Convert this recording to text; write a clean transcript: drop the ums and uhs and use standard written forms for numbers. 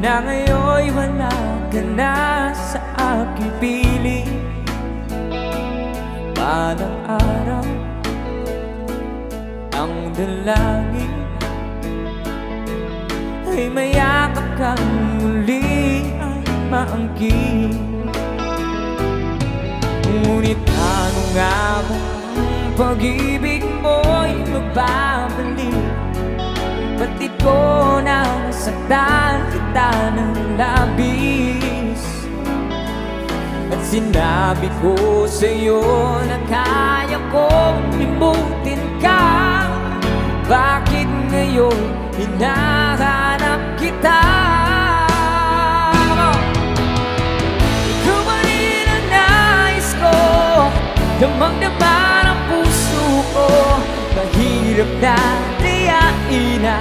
na ngayon'y wala ka na sa aking piling. Balang araw ang dalangin ay mayakap kang muli ay maangkin. Ngunit ano nga ba ang pag-ibig mo'y magbabalik? Ba't di ko nasaktan kita ng labis? At sinabi ko sa'yo na kaya kong limutin ka. Bakit ngayon hinahanap kita? Ikaw pa rin ang nais ko, damang-dama ng puso ko. Mahirap na tiyain na